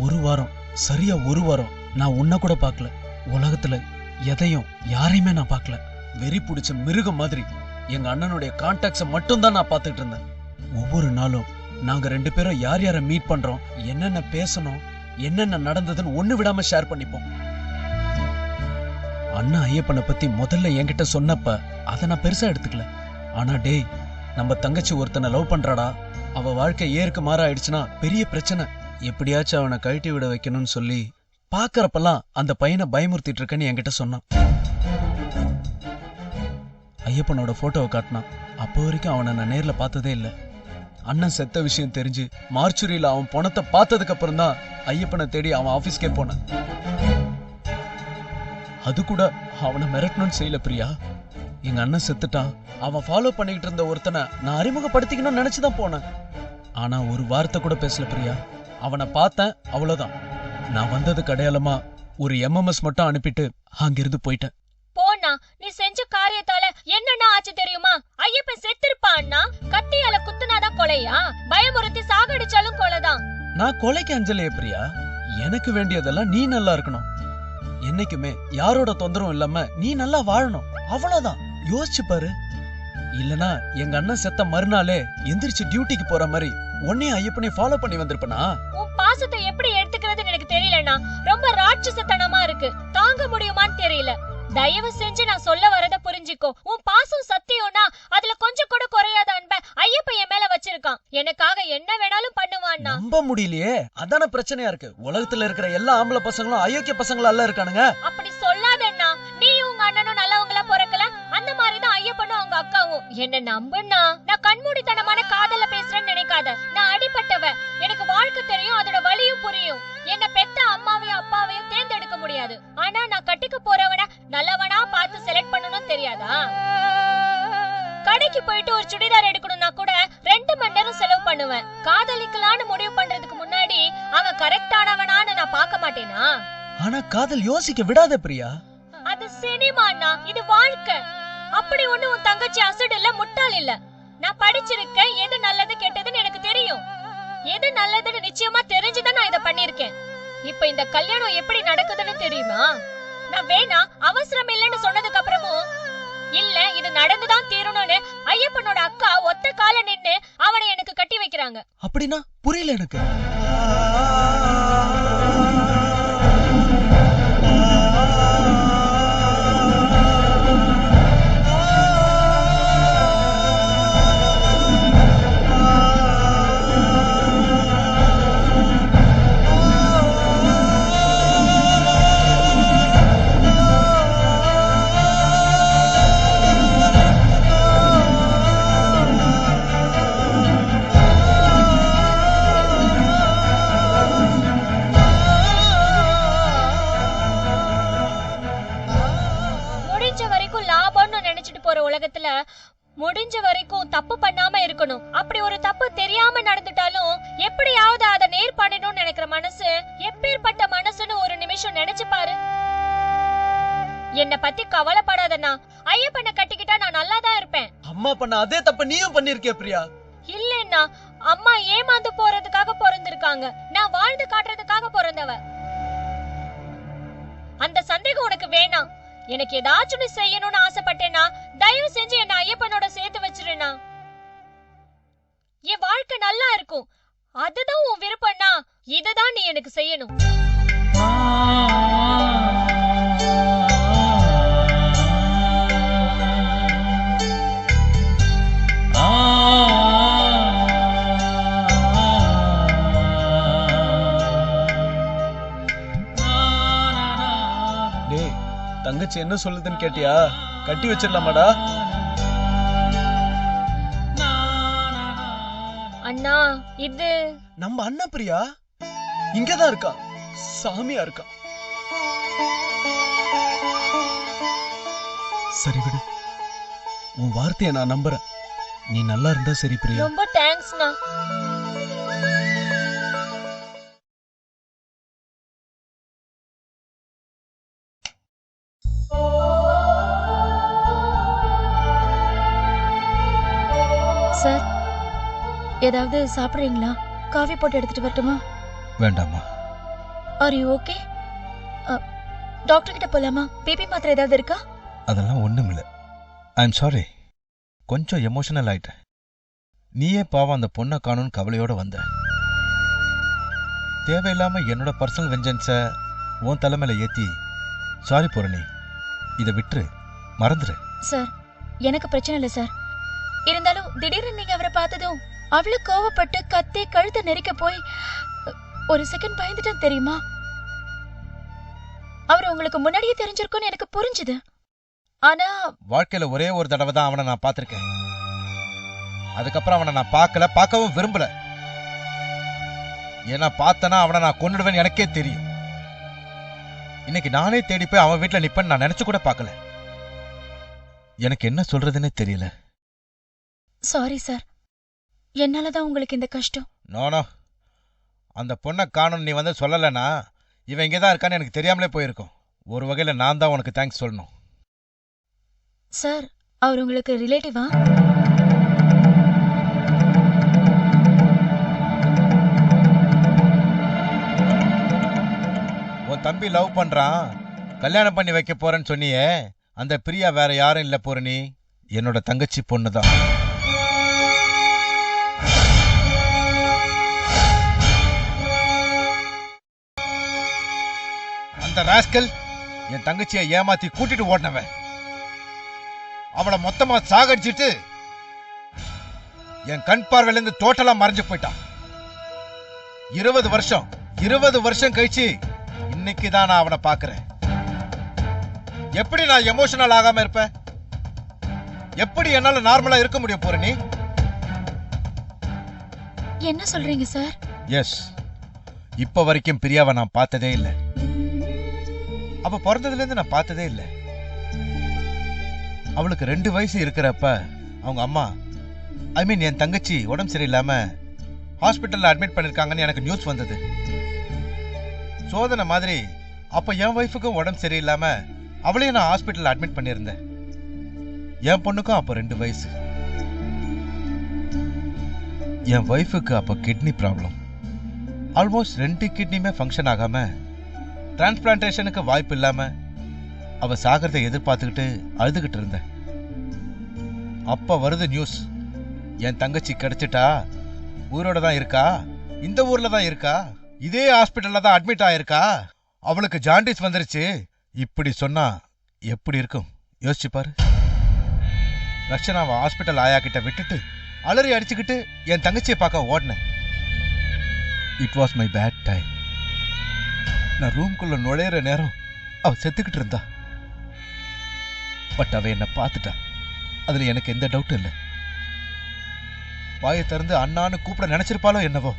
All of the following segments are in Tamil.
ஒரு வாரம், சரியா ஒரு வாரம் நான் உன்ன கூட பார்க்கல. உலகத்துல எதையும் யாரையுமே நான் பார்க்கல. வெறி பிடிச்ச மிருகம் மாதிரி எங்க அண்ணனுடைய கான்டாக்ட்ஸை மட்டும் தான் நான் பார்த்துட்டு இருந்தேன். ஒவ்வொரு நாளும் நாங்க 2 பேரும் யார் யாரை மீட் பண்றோம், என்னென்ன பேசணும், என்னென்ன நடந்ததுன்னு ஒண்ணு விடாம ஷேர் பண்ணிப்போம். அண்ணா ஐயப்பனை பத்தி முதல்ல என்கிட்ட சொன்னப்ப அதை நான் பெருசா எடுத்துக்கல. ஆனா டேய், நம்ம தங்கச்சி ஒருத்தனை லவ் பண்றாடா, அவ வாழ்க்கை ஏற்கு மாற ஆயிடுச்சுன்னா பெரிய பிரச்சனை, எப்படியாச்சும் அவனை கழட்டி விட வைக்கணும்னு சொல்லி பாக்குறப்பெல்லாம் அந்த பையனை பயமுறுத்திட்டு இருக்கேன்னு என்கிட்ட சொன்னான். ஐயப்பனோட போட்டோவை காட்டினான். அப்போ வரைக்கும் அவனை நான் நேர்ல பார்த்ததே இல்லை. அண்ணன் செத்த விஷயம் தெரிஞ்சு மார்ச்சுரியில அவன் பணத்தை பார்த்ததுக்கு அப்புறம் தான் ஐயப்பனை தேடி அவன் ஆபீஸ்க்கே போனான். அது கூட அவனை மிரட்டணும்னு செய்யல பிரியா. எங்க அண்ணன் செத்துட்டான், அவன் ஃபாலோ பண்ணிக்கிட்டு இருந்த ஒருத்தனை நான் அறிமுகப்படுத்திக்கணும்னு நினைச்சுதான் போனேன். ஆனா ஒரு வார்த்தை கூட பேசல பிரியா. அவனை பார்த்தேன், அவ்வளவுதான். நான் வந்ததுக்கு அடையாளமா ஒரு எம்எம்எஸ் மட்டும் அனுப்பிட்டு அங்கிருந்து போயிட்டேன். போனா நீ செஞ்ச காரியத்தால என்னன்னா ஆச்சு தெரியுமா? ஐயப்பன் செத்திருப்பான்னா கத்தியால குத்துனாதான் கொலையா? பயமுறுத்தி சாகடிச்சாலும் கொலைதான். நான் கொலைக்கு அஞ்சலையே பிரியா. எனக்கு வேண்டியதெல்லாம் நீ நல்லா இருக்கணும். என்னைக்குமே யாரோட தொந்தரவும் இல்லாம நீ நல்லா வாழணும், அவ்வளவுதான். யோசிச்சு பாரு. இல்லனா எங்க அண்ணன் செத்த மறுநாளே எந்திரிச்சு டியூட்டிக்கு போற மாதிரி உன்னையும் ஐயப்பனை ஃபாலோ பண்ணி வந்திருப்பனா? உன் பாசத்தை எப்படி எடுத்துக்கிறதுன்னு எனக்கு தெரியலண்ணா. ரொம்ப ராட்சசத்தனமா இருக்கு, தாங்க முடியுமான்னு தெரியல. தயவு செஞ்சு நான் சொல்ல வரத புரிஞ்சுக்கோ. உன் பாசம் சத்தியம்னா அதுல கொஞ்சம் கூட குறையாத அன்ப ஐயப்பன் என் மேல வச்சிருக்கான். எனக்காக என்ன வேணாலும் பண்ணுவான்னா. நம்ப முடியலையே, அதான பிரச்சனையா இருக்கு. உலகத்துல இருக்கிற எல்லா ஆம்பளை பசங்களும் அயோக்கிய பசங்களா எல்லாம் இருக்கானுங்க. அப்படி சொல்லாதண்ணா. நீ உங்க அண்ணனும் நல்லவங்களா பிறக்கல, அந்த மாதிரிதான் ஐயப்பனும் அவங்க அக்காவும். என்ன நம்புன்னா, நான் கண்மூடித்தனமான காதல பேசுறேன்னு நினைக்காத. நான் அடிபட்டவ, எனக்கு வாழ்க்கை தெரியும், அதோட வலியும் புரியும். என்ன பெத்த அம்மாவையும் அப்பாவையும் தேர்ந்தெடுக்க முடியாது. ஆனா நான் கட்டிக்க போறவன நல்லவனா பார்த்து செலக்ட் பண்ணணும் தெரியாதா? கடைக்கு போயிட்டு ஒரு சுடிதார் எடுக்கணும்னா கூட 2 மணி நேரம் செலவு பண்ணுவேன். காதலிக்கலான்னு முடிவு பண்றதுக்கு முன்னாடி அவன் கரெக்டானவனான்னு நான் பார்க்க மாட்டேனா? ஆனா காதல் யோசிக்க விடாத பிரியா. அது சினிமாண்ணா, இது வாழ்க்கை. அப்படி ஒண்ணு உன் தங்கச்சி அசடு இல்ல, முட்டாள் இல்ல. நான் படிச்சிருக்கேன், எது நல்லது கெட்டதுன்னு எனக்கு தெரியும். எது நல்லதுன்னு நிச்சயமா தெரிஞ்சுதான் நான் இத பண்ணிருக்கேன். இப்ப இந்த கல்யாணம் எப்படி நடக்குதுன்னு தெரியுமா? நான் வேணா அவசரம் இல்லைன்னு சொன்னதுக்கு அப்புறமும் இல்ல இது நடந்துதான் தீரணும்னு ஐயப்பனோட அக்கா ஒத்த கால நின்னு அவனை எனக்கு கட்டி வைக்கிறாங்க. அப்படின்னா புரியல எனக்கு. உலகத்துல முடிஞ்ச வரைக்கும் தப்பு பண்ணாம இருக்கணும். அப்படி ஒரு தப்பு தெரியாம நடந்துட்டாலும் எப்படியாவது அதை நேர் பண்ணணும்னு நினைக்கிற மனசு எப்பேற்பட்ட மனசுன்னு ஒரு நிமிஷம் நினைச்சு பாரு. என்ன பத்தி கவலைப்படாதண்ணா. ஐயப்பனை கட்டிக்கிட்டா நான் நல்லாதான் இருப்பேன். அம்மா பண்ண அதே தப்ப நீயும் பண்ணிருக்கிய பிரியா. இல்லன்னா அம்மா ஏமாந்து போறதுக்காக பிறந்திருக்காங்க, நான் வாழ்ந்து காட்டுறதுக்காக பிறந்தவ. அந்த சந்தேகம் உனக்கு வேணாம். எனக்கு ஏதாச்சும் நீ செய்யணும்னு ஆசைப்பட்டேனா தயவு செஞ்சு என்ன ஐயப்பனோட சேர்த்து வச்சிருனா. என் வாழ்க்கை நல்லா இருக்கும். அதுதான் உன் விருப்பம்னா இதுதான் நீ எனக்கு செய்யணும். தங்கச்சி என்ன சொல்லுதுன்னு கேட்டியா? கட்டி வச்சிடலாமாடா? அண்ணா இது நம்ம அண்ணா பிரியா இங்கதான் இருக்கா, சாமியா இருக்கா. சரி விடு, உன் வார்த்தையை நான் நம்புறேன். நீ நல்லா இருந்தா சரி பிரியா. ரொம்ப தேங்க்ஸ்ண்ணா. சார், ஏதாவது சாப்பிடுறீங்களா? காஃபி போட்டு எடுத்துட்டு வரட்டுமா? வேண்டாமா, ஆர் யூ ஓகே? டாக்டர் கிட்ட போலாமா? பிபி மாத்திரை ஏதாவது இருக்கா? அதெல்லாம் ஒண்ணுமில்ல. I am sorry. கொஞ்சம் எமோஷனல் ஆயிட்டேன். நீயே பாவம் அந்த பொண்ணை காணும்னு கவலையோட வந்த. தேவையில்லாம என்னோட பர்சனல் வெஞ்சன்ஸை உன் தலைமையில ஏத்தி சாரி பூரணி, இதை விட்டுரு, மறந்துரு. சார், எனக்கு பிரச்சனை இல்லை சார். இருந்தாலும் திடீர்னு நீங்க அவரை பார்த்ததும் அவ்வளவு கோவப்பட்டு கத்தி கழுத்தை நெரிக்க போய் ஒரு செகண்ட் பயந்துட்டேன் தெரியுமா? அவர் உங்களுக்கு முன்னாடியே தெரிஞ்சிருக்கும்னு எனக்கு புரிஞ்சுது. ஆனா வாழ்க்கையில ஒரே ஒரு தடவை தான் அவனை நான் பார்த்திருக்கேன். அதுக்கப்புறம் அவனை நான் பார்க்கவும் விரும்பல. ஏன்னா பார்த்தனா அவனை நான் கொன்னுடுவேன்னு எனக்கே தெரியும். இன்னைக்கு நானே தேடி போய் அவன் வீட்டுல நிப்பேன்னு நான் நினைச்சு கூட பார்க்கல. எனக்கு என்ன சொல்றதுன்னே தெரியல. சாரி சார், என்னாலதான் உங்களுக்கு இந்த கஷ்டம். நோ, அந்த பொண்ணை காணும் நீ வந்து சொல்லலைன்னா இவன் இங்கேதான் இருக்கான்னு எனக்கு தெரியாமலே போயிருக்கும். ஒரு வகையில நான் தான் உனக்கு தேங்க்ஸ் சொல்லணும். சார், அவர் உங்களுக்கு ரிலேட்டிவா? உன் தம்பி லவ் பண்றான், கல்யாணம் பண்ணி வைக்க போறேன்னு சொன்னியே, அந்த பிரியா வேற யாரும் இல்ல பூரணி, என்னோட தங்கச்சி பொண்ணுதான். அந்த ராஸ்கல் என் தங்கச்சியை ஏமாத்தி கூட்டிட்டு ஓடினவன். அவளை மொத்தமா சாகடிச்சிட்டு என் கண் பார்வையில இருந்து டோட்டலா மறைஞ்சு போயிட்டான். 20 வருஷம் கழிச்சு இன்னைக்குதான் நான் அவனை பாக்குறேன். எப்படி நான் எமோஷனல் ஆகாம இருப்பேன்? எப்படி என்னால நார்மலா இருக்க முடியும் பூரணி? என்ன சொல்றீங்க சார்? எஸ், இப்ப வரைக்கும் பிரியாவை நான் பார்த்ததே இல்லை. அவ பிறந்ததுல இருந்து நான் பார்த்ததே இல்லை. அவளுக்கு 2 வயசு இருக்கிறப்ப அவங்க அம்மா, ஐ மீன் என் தங்கச்சி உடம்பு சரியில்லாம ஹாஸ்பிட்டல்ல அட்மிட் பண்ணிருக்காங்கன்னு எனக்கு நியூஸ் வந்தது. சோதனை மாதிரி அப்ப என் ஒய்ஃபுக்கும் உடம்பு சரியில்லாம அவளையும் நான் ஹாஸ்பிட்டல்ல அட்மிட் பண்ணியிருந்தேன். என் பொண்ணுக்கும் அப்ப 2 வயசு. என் ஒய்ஃபுக்கு அப்ப கிட்னி ப்ராப்ளம். ஆல்மோஸ்ட் 2 கிட்னியுமே ஃபங்க்ஷன் ஆகாம டிரான்ஸ்பிளான்டேஷனுக்கு வாய்ப்பு இல்லாம அவ சாகிறதை எதிர்பார்த்துக்கிட்டு அழுதுகிட்டு இருந்தேன். அப்ப வருது நியூஸ், என் தங்கச்சி கிடைச்சிட்டா, ஊரோட தான் இருக்கா, இந்த ஊர்ல தான் இருக்கா, இதே ஹாஸ்பிட்டல்ல தான் அட்மிட் ஆயிருக்கா, அவளுக்கு ஜாண்டிஸ் வந்துருச்சு. இப்படி சொன்னா எப்படி இருக்கும் யோசிச்சு பாரு. ரக்ஷனாவை ஹாஸ்பிட்டல் ஆயா கிட்ட விட்டுட்டு அலறி அடிச்சுக்கிட்டு என் தங்கச்சியை பார்க்க ஓடினேன். It was my bad time. நான் ரூம்குள்ள நுழையிற நேரம் அவ செத்துக்கிட்டு இருந்தா. பட் அவ என்ன பார்த்துட்டா, அதுல எனக்கு எந்த டவுட்டும் இல்லை. வாயை திறந்து அண்ணான்னு கூப்பிட நினைச்சிருப்பாளோ என்னவோ.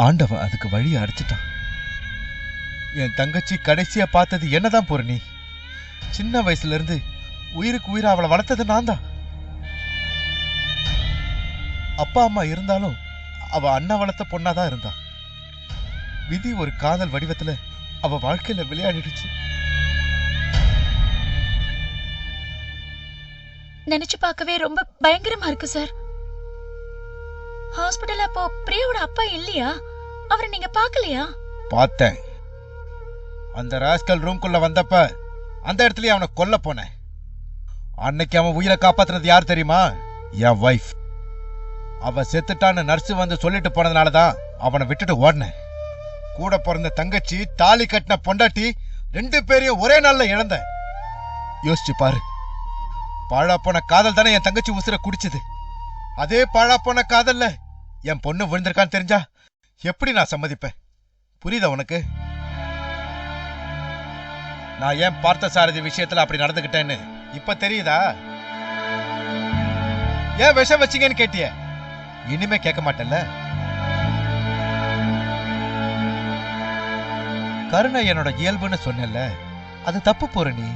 ஆண்டவன் அதுக்கு வழியை அடிச்சிட்டான். என் தங்கச்சி கடைசியா பார்த்தது என்னதான் பூரணி. சின்ன வயசுல இருந்து உயிருக்கு உயிரை அவளை வளர்த்தது நான் தான். அப்பா அம்மா இருந்தாலும் அவ அண்ணா வளர்த்த பொண்ணாதான் இருந்தா. விதி ஒரு காதல் வடிவத்துல அவ வாழ்க்கையில விளையாடிடுச்சு. நினைச்சு பார்க்கவே ரொம்ப பயங்கரமா இருக்கு சார். ஹாஸ்பிடல் அப்போ பிரியாவோட அப்பா இல்லையா? அவரை நீங்க பார்க்கலையா? பார்த்தேன். அந்த ராஸ்கல் ரூம்குள்ள வந்தப்ப அந்த இடத்துலயே அவனை கொல்ல போனேன். அன்னைக்கு அவன் உயிரை காப்பாத்துனது யார் தெரியுமா? என் வைஃப். அவ செத்துட்டான்னு நர்ஸ் வந்து சொல்லிட்டு போனதுனாலதான் அவனை விட்டுட்டு ஓடினேன். கூட பிறந்த தங்கச்சி, தாலி கட்டின பொண்டாட்டி, 2 பேரையும் ஒரே நாள்ல இழந்த. யோசிச்சு பாரு. பாழா போன காதல் தானே என் தங்கச்சி உசுர குடிச்சது. அதே பாழா போன காதல்ல என் பொண்ணு விழுந்திருக்கான்னு தெரிஞ்சா எப்படி நான் சம்மதிப்பேன்? புரியுதா உனக்கு? நான் ஏன் பார்த்த சாரதி விஷயத்துல அப்படி நடந்துகிட்டேன்னு இப்ப தெரியுதா? ஏன் விஷம் வச்சீங்கன்னு கேட்டிய, இனிமே கேட்க மாட்டேன்ல. கருணை என்னோட இயல்புன்னு சொன்னல, அது தப்பு பூரணி.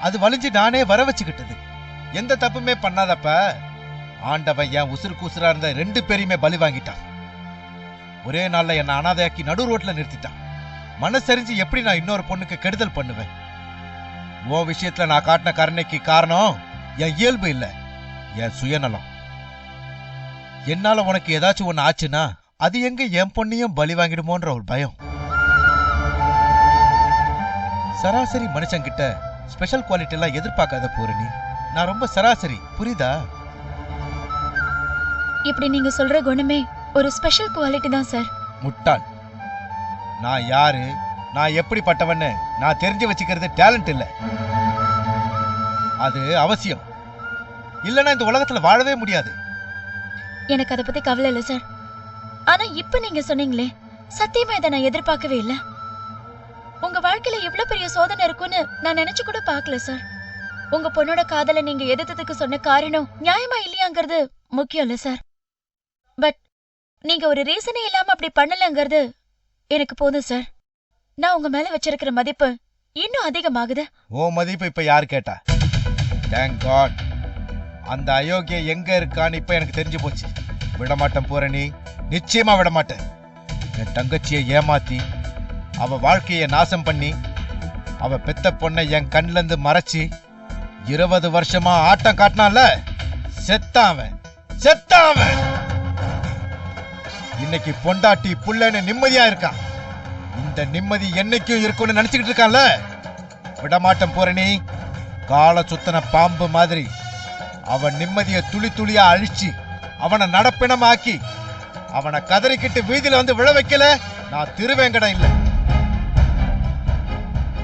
அது வலிஞ்சு நானே வர வச்சுக்கிட்டது. எந்த தப்புமே பண்ணாதப்ப ஆண்டவன் என் உசுருக்கு உசுரா இருந்த 2 பேரையுமே பலி வாங்கிட்டான். ஒரே நாள்ல என்ன அனாதையாக்கி நடு ரோட்ல நிறுத்திட்டான். மனசரிஞ்சு எப்படி நான் இன்னொரு பொண்ணுக்கு கெடுதல் பண்ணுவேன்? உன் விஷயத்துல நான் காட்டின கருணைக்கு காரணம் என் இயல்பு இல்ல, என் சுயநலம். என்னால உனக்கு ஏதாச்சும் ஒண்ணு ஆச்சுன்னா அது எங்க என் பொண்ணையும் பலி வாங்கிடுமோன்ற ஒரு பயம். சராசரி மனுஷன் கிட்ட ஸ்பெஷல் குவாலிட்டி எல்லாம் எதிர்பார்க்காத பூரணி. நான் ரொம்ப சராசரி, புரியுதா? இப்படி நீங்க சொல்ற குணமே ஒரு ஸ்பெஷல் குவாலிட்டி தான் சார். முட்டாள். நான் யாரு, நான் எப்படிப்பட்டவன்னு நான் தெரிஞ்சு வச்சுக்கிறது டேலண்ட் இல்ல, அது அவசியம். இல்லைன்னா இந்த உலகத்துல வாழவே முடியாது. எனக்கு அதை பத்தி கவலை இல்லை சார். ஆனா இப்ப நீங்க சொன்னீங்களே, சத்தியமா இதை நான் எதிர்பார்க்கவே இல்லை. உங்க வாழ்க்கையில இவ்வளவு பெரிய சோதனை இருக்குன்னு நான் நினைச்சு கூட பார்க்கல சார். உங்க பொண்ணோட காதலை நீங்க எதிர்த்ததுக்கு சொன்ன காரணம் நியாயமா இல்லையாங்கிறது முக்கியம் இல்ல சார். பட் நீங்க ஒரு ரீசனே இல்லாம அப்படி பண்ணலங்கிறது எனக்கு போதும் சார். நான் உங்க மேல வச்சிருக்கிற மதிப்பு இன்னும் அதிகமாகுது. ஓ மதிப்பு இப்ப யாரு கேட்டா? Thank God. அந்த அயோக்கிய எங்க இருக்கான்னு இப்ப எனக்கு தெரிஞ்சு போச்சு. விடமாட்டேன் பூரணி, நிச்சயமா விடமாட்டேன். என் தங்கச்சியை ஏமாத்தி அவ வாழ்க்கையை நாசம் பண்ணி அவ பெத்த பொண்ணை என் கண்ல இருந்து மறைச்சி 20 வருஷமா ஆட்டம் காட்டினான்ல, செத்தாவன் செத்தாவன். இன்னைக்கு பொண்டாட்டி புள்ளன்னு நிம்மதியா இருக்கான். இந்த நிம்மதி என்னைக்கும் இருக்கும்னு நினைச்சுக்கிட்டு இருக்கான்ல, விடமாட்டம் பூரணி. கால சுத்தன பாம்பு மாதிரி அவன் நிம்மதியை துளி துளியா அழிச்சு அவனை நடப்பினமாக்கி அவனை கதறிக்கிட்டு வீதியில வந்து விழ வைக்கல, நான் திருவேங்கடம் இல்லை.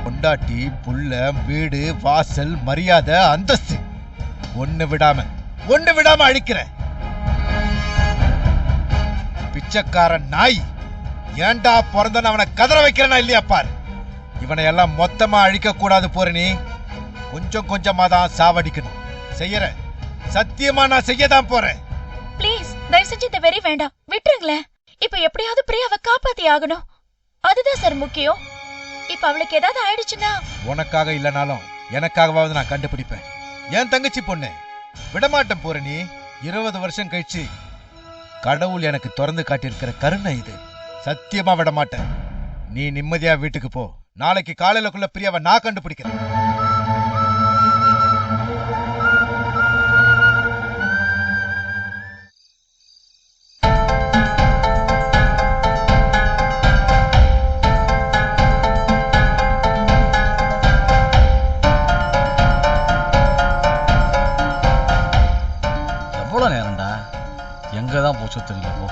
பொண்டாட்டி புள்ள வீடு வாசல் மரியாதை அந்தஸ்து ஒண்ணு விடாம அழிக்கிறேன். பிச்சைக்காரன் நாய், ஏண்டா பிறந்தன அவனை கதற வைக்கிறனா இல்லையா பாரு. இவனை எல்லாம் மொத்தமா அழிக்க கூடாது பூரணி, கொஞ்சம் கொஞ்சமா தான் சாவடிக்கணும். செய்யறேன், சத்தியமா நான் செய்யதான் போறேன். ப்ளீஸ் தயவு செஞ்சு இந்த வெறி வேண்டாம், விட்டுருங்களேன். இப்ப எப்படியாவது பிரியாவை காப்பாத்தி ஆகணும், அதுதான் சார் முக்கியம். இப்ப அவளுக்கு ஏதாவது ஆயிடுச்சுன்னா உனக்காக இல்லனாலும் எனக்காகவாவது நான் கண்டுபிடிப்பேன். என் தங்கச்சி பொண்ணு விடமாட்டேன் பூரணி. 20 வருஷம் கழிச்சு கடவுள் எனக்கு திறந்து காட்டியிருக்கிற கருணை இது. சத்தியமா விடமாட்டேன். நீ நிம்மதியா வீட்டுக்கு போ. நாளைக்கு காலையிலக்குள்ள பிரியாவை நான் கண்டுபிடிக்கிறேன். எவ்வளவு நேரம்டா? எங்கதான் போச்சோ தெரியல. போ.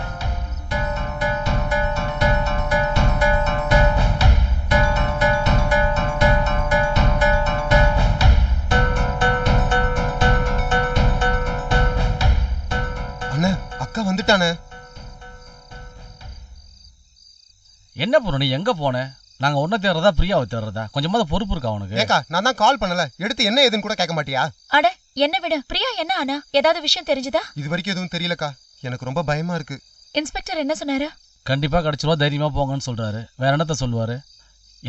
அண்ணா, அக்கா வந்துட்டானே. என்ன பொண்ணு, நீ எங்க போன? நாங்க ஒன்ன தேடுறதா பிரியாவை தேடுறதா? கொஞ்சமாவது பொறுப்பு இருக்கா உனக்கு? ஏக்கா, நான் தான் கால் பண்ணல, எடுத்து என்ன ஏதுன்னு கூட கேட்க மாட்டியா? அட என்ன விட, பிரியா என்ன ஆனா? ஏதாவது விஷயம் தெரிஞ்சுதா? இது வரைக்கும் எதுவும் தெரியலக்கா, எனக்கு ரொம்ப பயமா இருக்கு. இன்ஸ்பெக்டர் என்ன சொன்னாரு? கண்டிப்பா கிடைச்சிருவா, தைரியமா போங்கன்னு சொல்றாரு. வேற என்னத்த சொல்லுவாரு?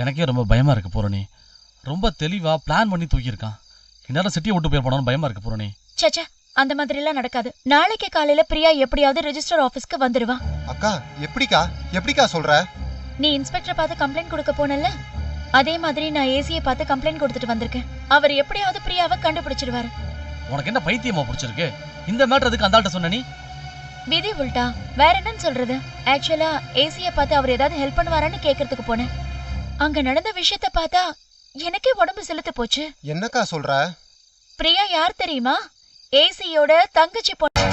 எனக்கே ரொம்ப பயமா இருக்கு பூரணி. ரொம்ப தெளிவா பிளான் பண்ணி தூக்கியிருக்கான். இந்நேரம் சிட்டியை விட்டு போய் போனாலும் பயமா இருக்கு பூரணி. சச்சா, அந்த மாதிரி எல்லாம் நடக்காது. நாளைக்கு காலையில பிரியா எப்படியாவது ரெஜிஸ்டர் ஆபீஸ்க்கு வந்துடுவா. அக்கா, எப்படிக்கா சொல்ற? நீ இன்ஸ்பெக்டர் பார்த்து கம்ப்ளைண்ட் கொடுக்க போனல, அதே மாதிரி நான் ஏசியை பார்த்து கம்ப்ளைண்ட் கொடுத்துட்டு வந்திருக்கேன். அவர் எப்படியாவது பிரியாவை கண்டுபிடிச்சிடுவாரு. உனக்கு என்ன பைத்தியமா பிடிச்சிருக்கு? இந்த மேட்டர் எதுக்கு அந்த ஆள்கிட்ட சொன்ன நீ? விதி உல்டா, வேற என்னன்னு சொல்றது? ஆக்சுவலா ஏசியை பார்த்து அவர் ஏதாவது ஹெல்ப் பண்ணுவாரான்னு கேட்கறதுக்கு போனேன். அங்க நடந்த விஷயத்த பார்த்தா எனக்கே உடம்பு செலுத்து போச்சு. என்னக்கா சொல்ற? பிரியா யார் தெரியுமா? ஏசியோட தங்கச்சி பொண்ணு.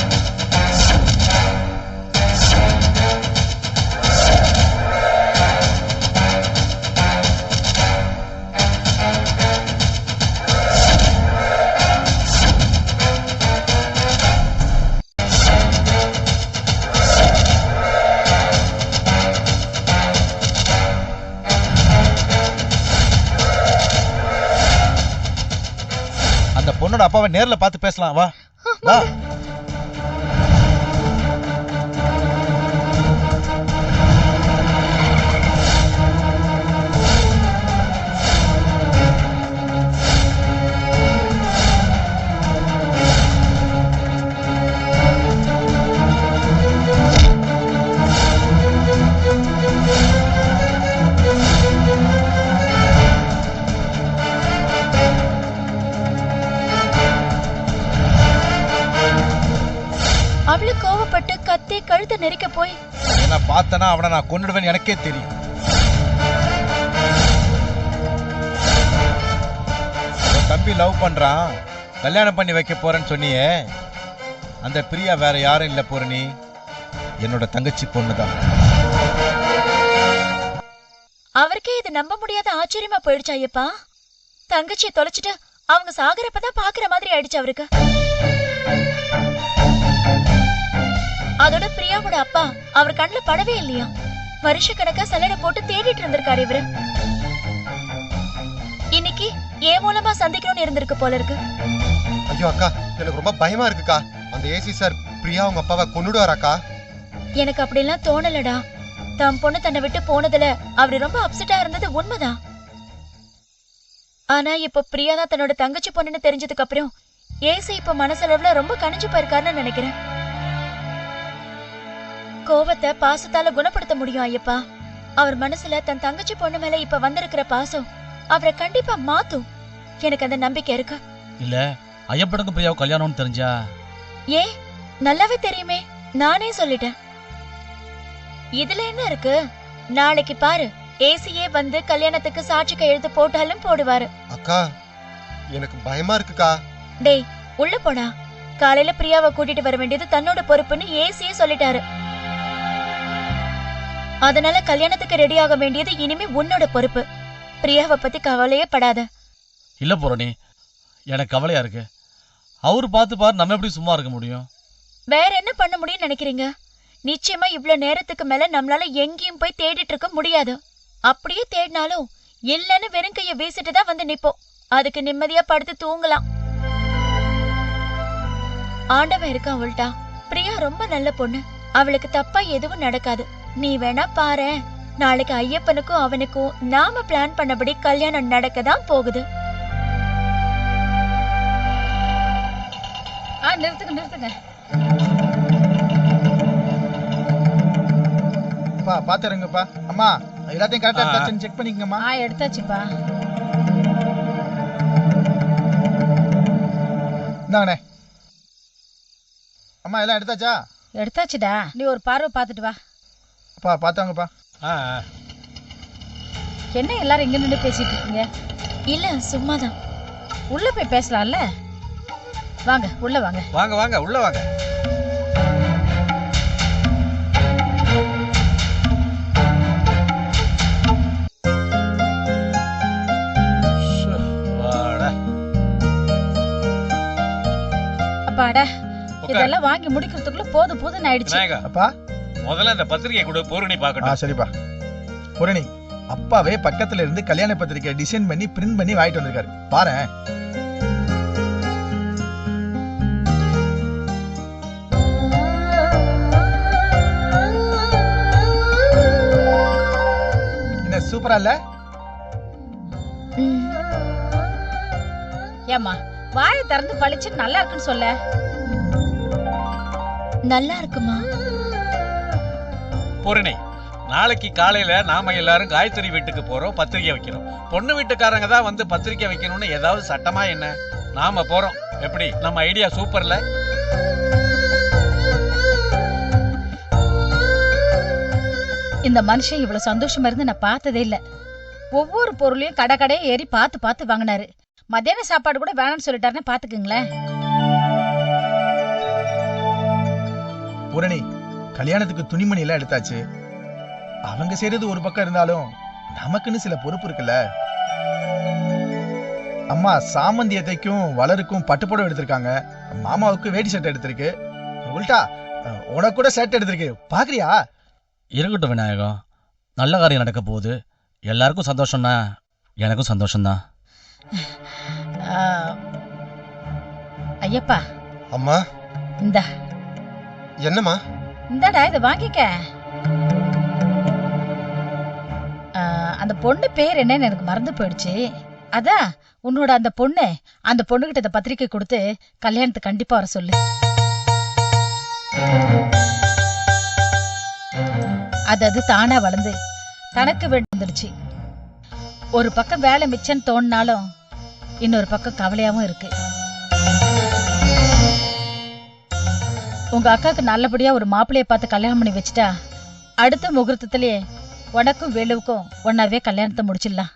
பொண்ணோட அப்பாவை நேர்ல பார்த்து பேசலாம். வா வா. அவளு கோவப்பட்டு கத்தி கழுத்தை நெரிக்க போய் என்ன பார்த்தனா அவனை நான் கொன்னுடுவேன், எனக்கே தெரியும். உன் தம்பி லவ் பண்றான், கல்யாணம் பண்ணி வைக்க போறேன்னு சொன்னியே, அந்த பிரியா வேற யாரும் இல்ல பூரணி, என்னோட தங்கச்சி பொண்ணுதான். அவருக்கே இது நம்ப முடியாத ஆச்சரியமா போயிடுச்சு ஐயப்பா. தங்கச்சியை தொலைச்சிட்டு அவங்க சாகரப்பதான் பாக்குற மாதிரி ஆயிடுச்சு அவருக்கு. அதோட பிரியாவோட அப்பா அவர் கண்ணுல படவே இல்லையா. வருஷக்கணக்கா சல்லடை போட்டு தேடிட்டு இருந்திருக்காரு இவரு. இன்னைக்கு ஏன் மூலமா சந்திக்கணும்னு இருந்திருக்கு போல இருக்கு. ஐயோ அக்கா, எனக்கு ரொம்ப பயமா இருக்குக்கா. அந்த ஏசி சார் பிரியா உங்க அப்பாவை கொன்னுடுவாராக்கா? எனக்கு அப்படிலாம் தோணலடா. தம் பொண்ணு தன்னை விட்டு போனதுல அவரு ரொம்ப அப்செட்டா இருந்தது உண்மைதான். ஆனா இப்ப பிரியா தான் தன்னோட தங்கச்சி பொண்ணுன்னு தெரிஞ்சதுக்கு அப்புறம் ஏசி இப்ப மனசளவுல ரொம்ப கணிஞ்சு போயிருக்காருன்னு நினைக்கிறேன். கோவத்தை பாசத்தால குணப்படுத்த முடியும் ஐயப்பா. அவர் மனசுல தன் தங்கச்சி பொண்ணு மேல இப்ப வந்திருக்கிற பாசம் அவரை கண்டிப்பா மாத்தும். எனக்கு அந்த நம்பிக்கை இருக்கு. இல்ல ஐயப்பனுக்கு பிரியாவுக்கு கல்யாணம்னு தெரிஞ்சா? ஏ நல்லாவே தெரியுமே, நானே சொல்லிட்டேன். இதுல என்ன இருக்கு? நாளைக்கு பாரு, ஏசியே வந்து கல்யாணத்துக்கு சாட்சி கையெழுத்து போட்டாலும் போடுவாரு. அக்கா எனக்கு பயமா இருக்குக்கா. டேய் உள்ள போடா. காலையில பிரியாவை கூட்டிட்டு வர வேண்டியது தன்னோட பொறுப்புன்னு ஏசியே சொல்லிட்டாரு. அதனால கல்யாணத்துக்கு ரெடி ஆக வேண்டியது இனிமே உன்னோட பொறுப்பு. பிரியாவை பத்தி கவலையே படாத. இல்ல பூரணி, எனக்கு கவலையா இருக்கு. அவரு பார்த்து பாரு, நம்ம எப்படி சும்மா இருக்க முடியும்? வேற என்ன பண்ண முடியும்னு நினைக்கிறீங்க? நிச்சயமா இவ்ளோ நேரத்துக்கு மேல நம்மளால எங்கேயும் போய் தேடிட்டு இருக்க முடியாது. அப்படியே தேடினாலும் இல்லன்னு வெறும் கைய வீசிட்டு தான் வந்து நிப்போம். அதுக்கு நிம்மதியா படுத்து தூங்கலாம். ஆண்டவன் இருக்கான் உள்டா. பிரியா ரொம்ப நல்ல பொண்ணு. அவளுக்கு தப்பா எதுவும் நடக்காது. நீ வேணா பாரு, நாளைக்கு ஐயப்பனுக்கும் அவனுக்கும் நாம பிளான் பண்ணபடி கல்யாணம் நடக்கதான் போகுது. நிறுத்துங்க. பாத்துருங்கப்பா. அம்மா எல்லாத்தையும் கரெக்டா எடுத்தாச்சுன்னு செக் பண்ணிக்கங்கம்மா. எடுத்தாச்சுப்பா. இந்தாங்கண்ணே. அம்மா எல்லாம் எடுத்தாச்சா? எடுத்தாச்சுடா. நீ ஒரு பார்வை பார்த்துட்டு வா. அப்பா பார்த்தாங்கப்பா. என்ன எல்லாரும் இங்க நின்று பேசிட்டு இருக்கீங்க? இல்ல சும்மாதான். உள்ள போய் பேசலாம்ல. வாங்க உள்ள வாங்க. வாங்க உள்ள வாங்க. அப்பாடா, இதெல்லாம் வாங்கி முடிக்கிறதுக்குள்ள போதும் ஆயிடுச்சு. அப்பா முதல்ல இந்த பத்திரிகை கொடு, பூரணி பார்க்கணும். சரிப்பா. பூரணி, அப்பாவே பக்கத்துல இருந்து கல்யாண பத்திரிகை டிசைன் பண்ணி பிரிண்ட் பண்ணி வாங்கிட்டு வந்திருக்காரு. பாரு. என்ன சூப்பரா இல்ல? ஏமா வாயை திறந்து பளிச்சு நல்லா இருக்குன்னு சொல்ல. நல்லா இருக்குமா? பூரணி, நாளைக்கு காலையில நாம எல்லாரும் காயத்ரி வீட்டுக்கு போறோம், பத்திரிகை வைக்கிறோம். பொண்ணு வீட்டுக்காரங்க தான் வந்து பத்திரிகை வைக்கணும்னு ஏதாவது சட்டமா என்ன? நாம போறோம். எப்படி நம்ம ஐடியா சூப்பர்ல? இந்த மனுஷன் இவ்வளவு சந்தோஷமா இருந்து நான் பார்த்ததே இல்ல. ஒவ்வொரு பொருளையும் கடை ஏறி பார்த்து வாங்கினாரு. மத்தியான சாப்பாடு கூட வேணாம்னு சொல்லிட்டாருன்னு பாத்துக்குங்களேன். பூரணி, கல்யாணத்துக்கு துணிமணி எல்லாம் எடுத்தாச்சு. அவங்க செய்யறது ஒரு பக்கம் இருந்தாலும் நமக்குன்னு சில பொறுப்பு இருக்குல்ல. அம்மா சாமந்தியத்தைக்கும் வளருக்கும் பட்டுப்புடவை எடுத்திருக்காங்க. மாமாவுக்கு வேட்டி சட்டை எடுத்திருக்கு. உல்டா உனக்கு கூட ஷர்ட் எடுத்திருக்கு. பாக்குறியா? இருக்கட்டும் விநாயகம், நல்ல காரியம் நடக்க போகுது. எல்லாருக்கும் சந்தோஷம்னா எனக்கும் சந்தோஷம்தான். ஐயப்பா. அம்மா. இந்தா. என்னம்மா? இந்தாடா, இதை வாங்கிக்க. அந்த பொண்ணு பேர் என்னன்னு எனக்கு மறந்து போயிடுச்சு. அதான் உன்னோட அந்த பொண்ணுகிட்ட இந்த பத்திரிக்கை கொடுத்து கல்யாணத்துக்கு கண்டிப்பா வர சொல்லு. அது தானா வளர்ந்து தனக்கு வந்துடுச்சு. ஒரு பக்கம் வேலை மிச்சம் தோணினாலும் இன்னொரு பக்கம் கவலையாவும் இருக்கு. உங்க அக்காக்கு நல்லபடியா ஒரு மாப்பிள்ளைய பார்த்து கல்யாணம் பண்ணி வச்சுட்டா அடுத்த முகூர்த்தத்திலேயே உனக்கும் வேலுவுக்கும் ஒன்னாவே கல்யாணத்தை முடிச்சிடலாம்.